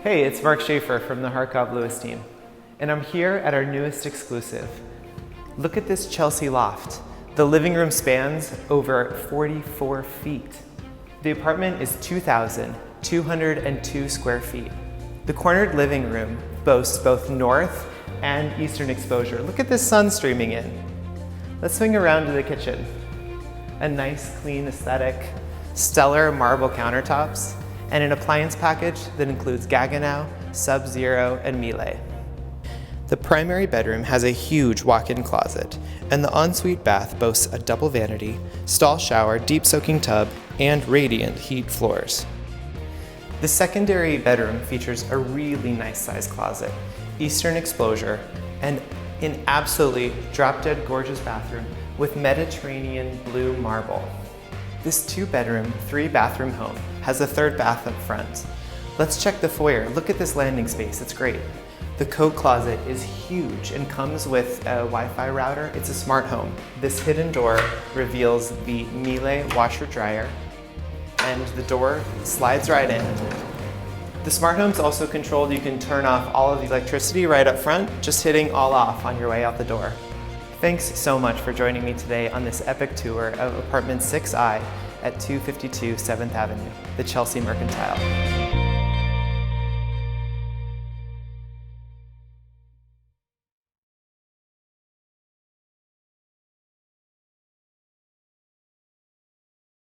Hey, it's Marc Schaeffer from the Harkovlewis team, and I'm here at our newest exclusive. Look at this Chelsea loft. The living room spans over 44 feet. The apartment is 2,202 square feet. The cornered living room boasts both north and eastern exposure. Look at this sun streaming in. Let's swing around to the kitchen. A nice, clean aesthetic, stellar marble countertops, and an appliance package that includes Gaggenau, Sub-Zero, and Miele. The primary bedroom has a huge walk-in closet, and the ensuite bath boasts a double vanity, stall shower, deep soaking tub, and radiant heat floors. The secondary bedroom features a really nice sized closet, eastern exposure, and an absolutely drop-dead gorgeous bathroom with Mediterranean blue marble. This 2-bedroom, 3-bathroom home has a 3rd bath up front. Let's check the foyer. Look at this landing space, it's great. The coat closet is huge and comes with a Wi-Fi router. It's a smart home. This hidden door reveals the Miele washer dryer, and the door slides right in. The smart home's also controlled. You can turn off all of the electricity right up front, just hitting all off on your way out the door. Thanks so much for joining me today on this epic tour of apartment 6I at 252 7th Avenue, the Chelsea Mercantile.